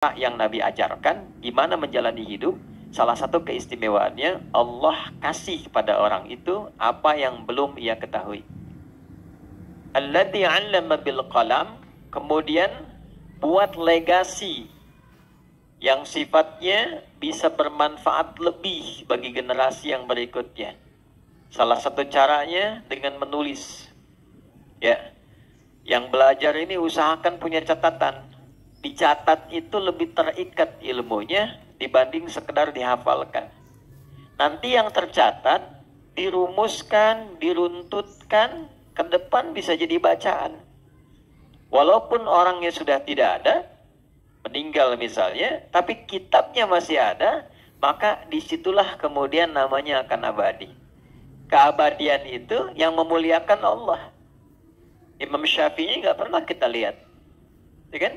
yang Nabi ajarkan, gimana menjalani hidup. Salah satu keistimewaannya, Allah kasih pada orang itu apa yang belum ia ketahui. Alladzi 'allama bil qalam, kemudian buat legasi yang sifatnya bisa bermanfaat lebih bagi generasi yang berikutnya. Salah satu caranya dengan menulis. Ya. Yang belajar ini usahakan punya catatan. Dicatat itu lebih terikat ilmunya dibanding sekedar dihafalkan. Nanti yang tercatat dirumuskan, diruntutkan, ke depan bisa jadi bacaan. Walaupun orangnya sudah tidak ada, meninggal misalnya, tapi kitabnya masih ada, maka disitulah kemudian namanya akan abadi. Keabadian itu yang memuliakan Allah. Imam Syafi'i nggak pernah kita lihat, ya kan?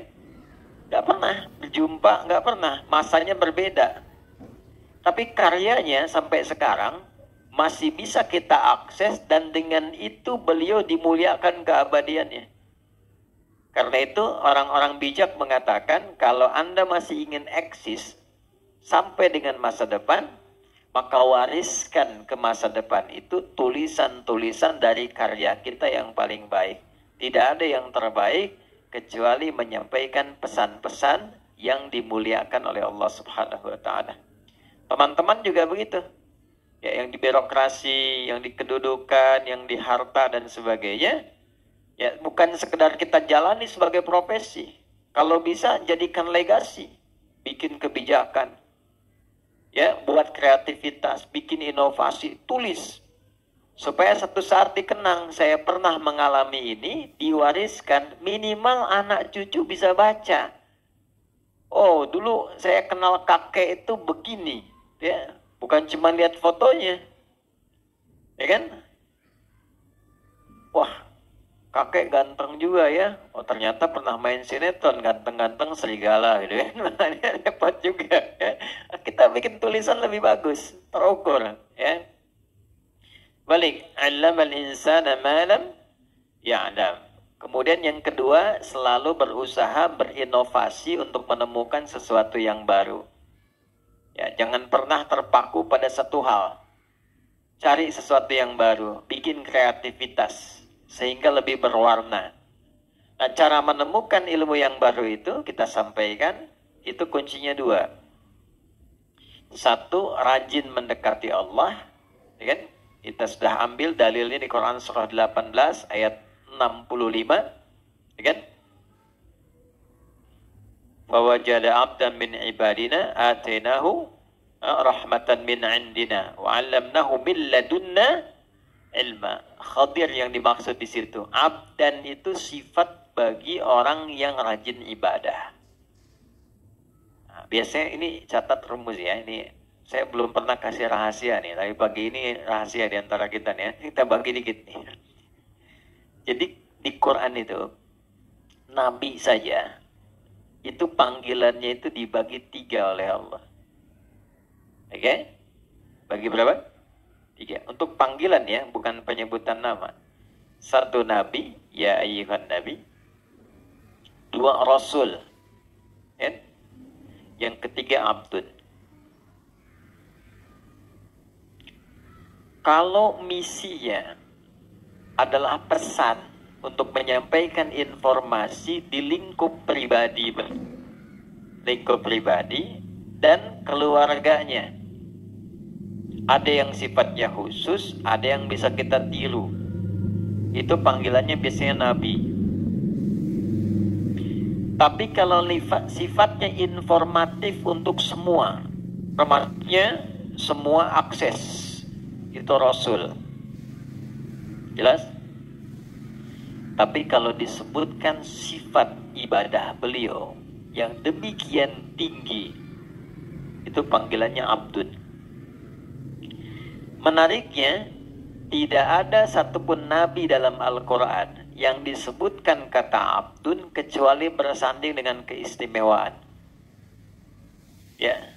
Nggak pernah berjumpa, nggak pernah. Masanya berbeda. Tapi karyanya sampai sekarang masih bisa kita akses, dan dengan itu beliau dimuliakan keabadiannya. Karena itu orang-orang bijak mengatakan, kalau Anda masih ingin eksis sampai dengan masa depan, maka wariskan ke masa depan itu tulisan-tulisan dari karya kita yang paling baik. Tidak ada yang terbaik kecuali menyampaikan pesan-pesan yang dimuliakan oleh Allah Subhanahu wa Ta'ala. Teman-teman juga begitu. Ya, yang di birokrasi, yang di kedudukan, yang di harta dan sebagainya. Ya, bukan sekedar kita jalani sebagai profesi. Kalau bisa jadikan legasi, bikin kebijakan. Ya, buat kreativitas, bikin inovasi, tulis. Supaya satu saat dikenang, saya pernah mengalami ini, diwariskan, minimal anak cucu bisa baca. Oh, dulu saya kenal kakek itu begini, ya, bukan cuma lihat fotonya, ya kan? Wah, kakek ganteng juga ya. Oh, ternyata pernah main sinetron, ganteng-ganteng serigala, gitu kan? Repot juga. Ya. Kita bikin tulisan lebih bagus, terukur, ya. Balik, 'allamal insana ma lam ya'lam. Kemudian yang kedua, selalu berusaha berinovasi untuk menemukan sesuatu yang baru. Ya, jangan pernah terpaku pada satu hal. Cari sesuatu yang baru, bikin kreativitas sehingga lebih berwarna. Nah, cara menemukan ilmu yang baru itu kita sampaikan, itu kuncinya dua. Satu, rajin mendekati Allah, ya kan? Kita sudah ambil dalilnya di Quran surah 18 ayat 65, ya kan? Fawajada 'abdan min ibadina atainahu rahmatan min 'indina wa 'allamnahu min ladunna ilma. Khadir yang dimaksud di situ. Abdan itu sifat bagi orang yang rajin ibadah. Nah, biasanya ini catat rumus ya, ini saya belum pernah kasih rahasia nih, tapi pagi ini rahasia di antara kita nih ya. Kita bagi dikit nih. Jadi di Quran itu, Nabi saja, itu panggilannya itu dibagi 3 oleh Allah. Oke? Bagi berapa? 3. Untuk panggilan ya, bukan penyebutan nama. 1 Nabi, ya ayyuhan Nabi. 2 Rasul. Ya? Yang ketiga Abdun. Kalau misinya adalah pesan untuk menyampaikan informasi di lingkup pribadi dan keluarganya, ada yang sifatnya khusus, ada yang bisa kita tiru. Itu panggilannya biasanya Nabi. Tapi kalau sifatnya informatif untuk semua, termasuknya semua akses, itu Rasul. Jelas? Tapi kalau disebutkan sifat ibadah beliau yang demikian tinggi, itu panggilannya Abdun. Menariknya, tidak ada satupun nabi dalam Al-Quran yang disebutkan kata Abdun kecuali bersanding dengan keistimewaan. Ya.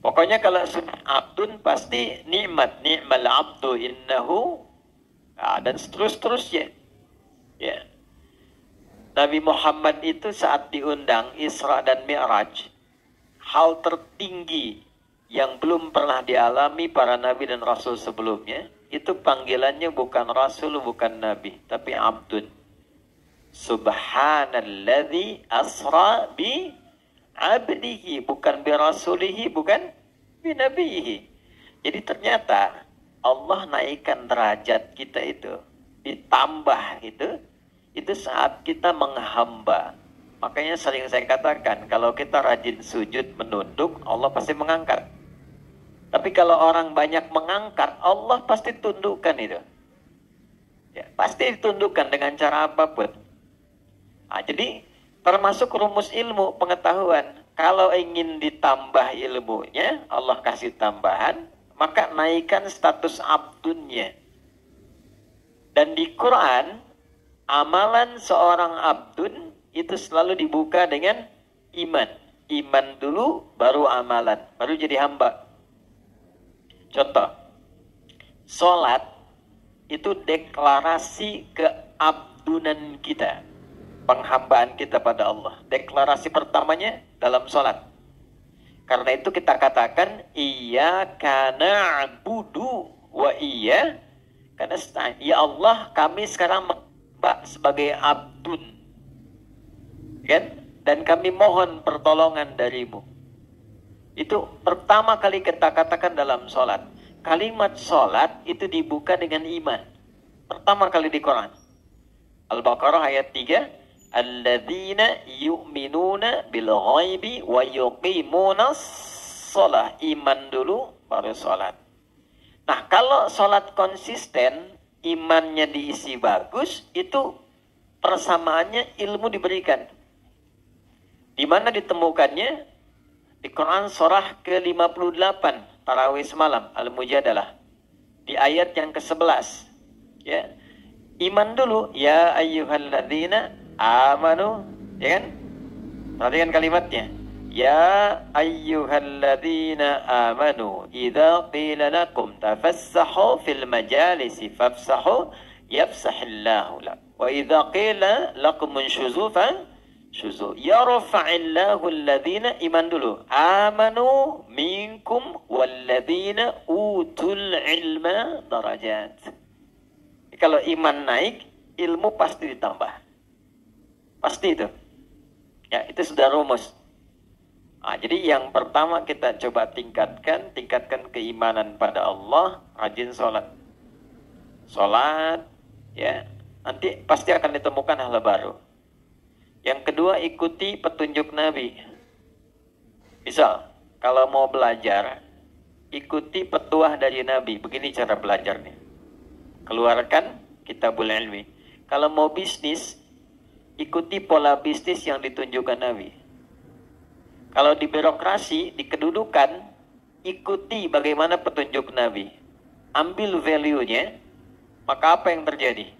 Pokoknya kalau Abdun pasti ni'mat, ni'mal abdu innahu, dan seterusnya. Ya. Nabi Muhammad itu saat diundang Isra dan Mi'raj, hal tertinggi yang belum pernah dialami para nabi dan rasul sebelumnya, itu panggilannya bukan rasul, bukan nabi, tapi abdun. Subhanalladzi asra bi abdihi, bukan bi rasulihi, bukan bi nabihi. Jadi ternyata Allah naikkan derajat kita itu, ditambah itu saat kita menghamba. Makanya sering saya katakan, kalau kita rajin sujud menunduk, Allah pasti mengangkat. Tapi kalau orang banyak mengangkat, Allah pasti tundukkan itu. Ya, pasti ditundukkan dengan cara apapun. Nah, jadi termasuk rumus ilmu pengetahuan. Kalau ingin ditambah ilmunya, Allah kasih tambahan, maka naikkan status abdunnya. Dan di Quran, amalan seorang abdun itu selalu dibuka dengan iman. Iman dulu, baru amalan, baru jadi hamba. Contoh, sholat itu deklarasi keabdunan kita, penghambaan kita pada Allah. Deklarasi pertamanya dalam sholat. Karena itu kita katakan iyyaka na'budu wa iyyaka nasta'in. Ya Allah, kami sekarang sebagai abdun, kan? Dan kami mohon pertolongan darimu. Itu pertama kali kita katakan dalam sholat. Kalimat sholat itu dibuka dengan iman. Pertama kali di Quran. Al-Baqarah ayat 3. Alladzina yu'minuna bil ghaibi wa yuqimuna sholah. Iman dulu baru sholat. Nah, kalau sholat konsisten, imannya diisi bagus, itu persamaannya ilmu diberikan. Di mana ditemukannya? Di Quran surah ke-58, Tarawih semalam, Al-Mujadalah. Di ayat yang ke-11. Ya. Iman dulu, ya ayyuhalladzina amanu, ya kan? Perhatikan kalimatnya. Ya ayyuhalladzina amanu idza qila lakum tafassahu fil majalisi fafsahu yafsahillahu lakum. Wa idza qila lakum unshuzu syuzu yarfa'illahu alladhina, iman dulu, amanu minkum walladhina utul ilma darajat. Kalau iman naik, ilmu pasti ditambah. Pasti itu. Ya, itu sudah rumus. Nah, jadi yang pertama kita coba tingkatkan keimanan pada Allah, rajin sholat. Sholat, ya, nanti pasti akan ditemukan hal baru. Yang kedua, ikuti petunjuk Nabi. Misal, kalau mau belajar, ikuti petuah dari Nabi. Begini cara belajarnya. Keluarkan Kitabul Ilmi. Kalau mau bisnis, ikuti pola bisnis yang ditunjukkan Nabi. Kalau di birokrasi, di kedudukan, ikuti bagaimana petunjuk Nabi. Ambil value-nya, maka apa yang terjadi?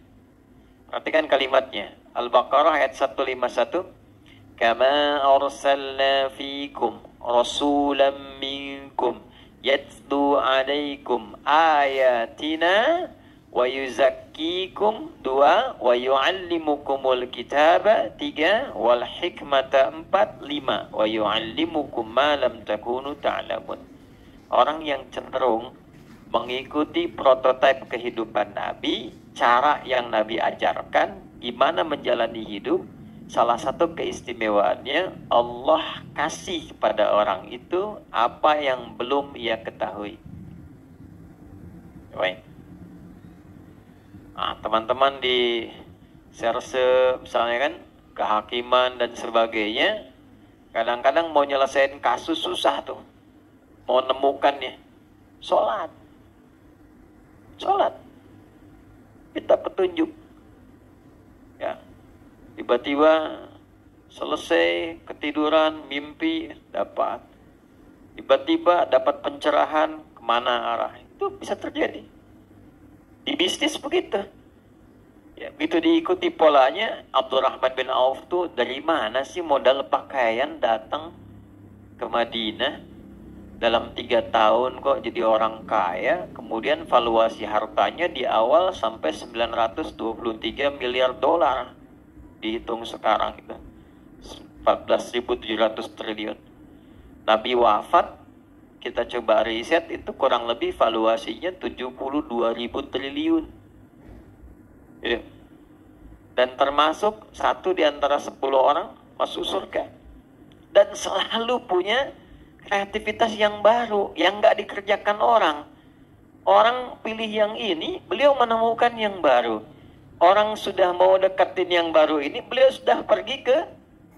Perhatikan kalimatnya. Al-Baqarah ayat 151. Kama arsalna fikum rasulan minkum yatlu alaikum ayatina wa yuzakkikum 2 wa yuallimukumul kitaba 3 wal hikmata 4 5 wa yuallimukum ma lam takunu ta'lamun. Orang yang cenderung mengikuti prototipe kehidupan Nabi, cara yang Nabi ajarkan, gimana menjalani hidup, salah satu keistimewaannya Allah kasih pada orang itu apa yang belum ia ketahui. Baik. Nah, teman-teman di serse misalnya kan, kehakiman dan sebagainya, kadang-kadang mau nyelesain kasus susah tuh, mau nemukannya. Sholat, kita petunjuk. Ya, tiba-tiba selesai ketiduran, mimpi dapat. Tiba-tiba dapat pencerahan kemana arah. Itu bisa terjadi. Di bisnis begitu. Ya, begitu diikuti polanya, Abdurrahman bin Auf tuh dari mana sih modal pakaian datang ke Madinah? Dalam 3 tahun kok jadi orang kaya. Kemudian valuasi hartanya di awal sampai 923 miliar dolar. dihitung sekarang itu 14.700 triliun. Nabi wafat, kita coba riset, itu kurang lebih valuasinya 72.000 triliun. Ya. Dan termasuk satu di antara 10 orang masuk surga. Dan selalu punya kreativitas yang baru, yang nggak dikerjakan orang. Orang pilih yang ini, beliau menemukan yang baru. Orang sudah mau deketin yang baru ini, beliau sudah pergi ke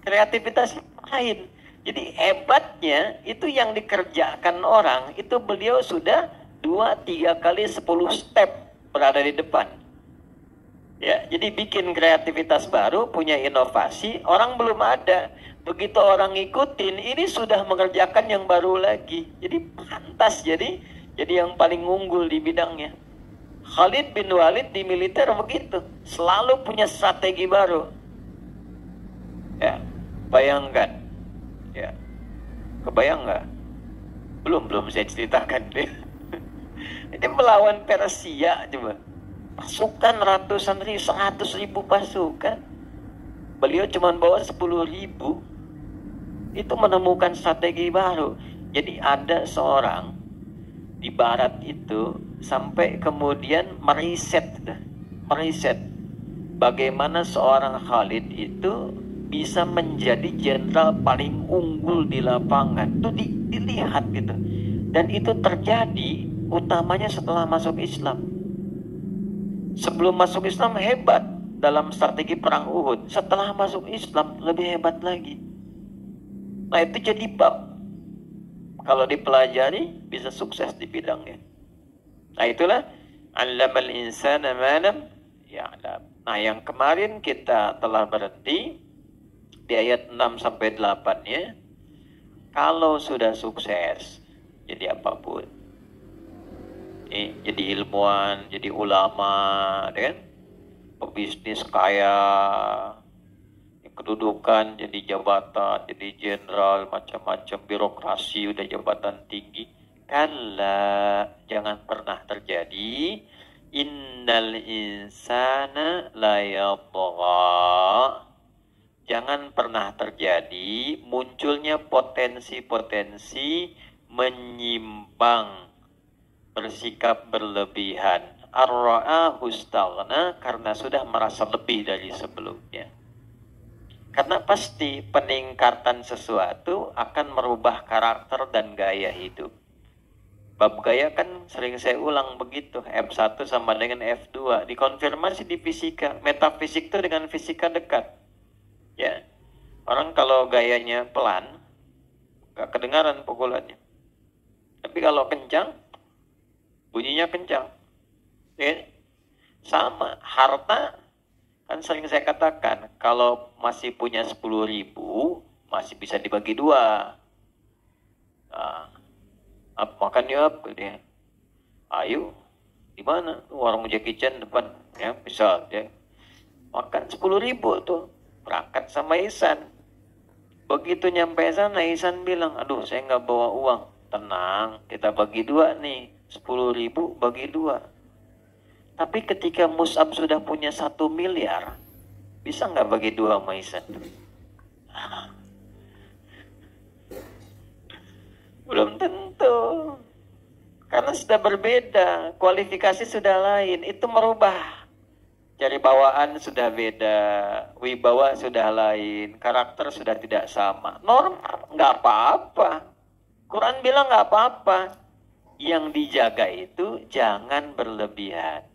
kreativitas lain. Jadi hebatnya itu yang dikerjakan orang, itu beliau sudah 2-3 kali 10 step berada di depan. Ya, jadi bikin kreativitas baru, punya inovasi, orang belum ada. Begitu orang ngikutin, ini sudah mengerjakan yang baru lagi. Jadi pantas jadi yang paling unggul di bidangnya. Khalid bin Walid di militer begitu, selalu punya strategi baru. Ya, bayangkan. Ya, kebayang nggak? Belum saya ceritakan deh. Ini melawan Persia coba. Pasukan ratusan ribu, 100.000 pasukan. Beliau cuma bawa 10.000. Itu menemukan strategi baru. Jadi ada seorang di barat itu sampai kemudian meriset bagaimana seorang Khalid itu bisa menjadi jenderal paling unggul di lapangan. Itu dilihat gitu. Dan itu terjadi utamanya setelah masuk Islam. Sebelum masuk Islam hebat dalam strategi perang Uhud. Setelah masuk Islam lebih hebat lagi. Nah itu jadi bab. Kalau dipelajari bisa sukses di bidangnya. Nah itulah 'allamal insana ma lam ya'lam. Nah yang kemarin kita telah berhenti di ayat 6-8-nya, kalau sudah sukses jadi apapun, jadi ilmuwan, jadi ulama, kan, pebisnis kaya, kedudukan jadi jabatan, jadi jenderal, macam-macam birokrasi, udah jabatan tinggi, kalla, jangan pernah terjadi. Innal insana la yatgha. Jangan pernah terjadi munculnya potensi-potensi menyimpang, bersikap berlebihan. Ar-ra'ahu istaghna, karena sudah merasa lebih dari sebelumnya. Karena pasti peningkatan sesuatu akan merubah karakter dan gaya hidup. Bab gaya kan sering saya ulang begitu. F1 sama dengan F2. Dikonfirmasi di fisika. Metafisik itu dengan fisika dekat. Ya, orang kalau gayanya pelan, gak kedengaran pukulannya. Tapi kalau kencang, bunyinya kencang. Ya, sama harta, kan sering saya katakan, kalau masih punya 10.000, masih bisa dibagi 2. Nah, makan yuk, dia. Ayo, di mana? Warung Jackie Chan depan, ya, bisa ya. Makan 10.000 tuh. Berangkat sama Ihsan. Begitu nyampe sana, Ihsan bilang, aduh saya nggak bawa uang. Tenang, kita bagi 2 nih. 10.000 bagi 2. Tapi ketika Mus'ab sudah punya 1 miliar, bisa nggak bagi 2 sama Ihsan? Belum tentu. Karena sudah berbeda, kualifikasi sudah lain. Itu merubah. Cari bawaan sudah beda, wibawa sudah lain, karakter sudah tidak sama. Normal, nggak apa-apa. Quran bilang nggak apa-apa. Yang dijaga itu jangan berlebihan.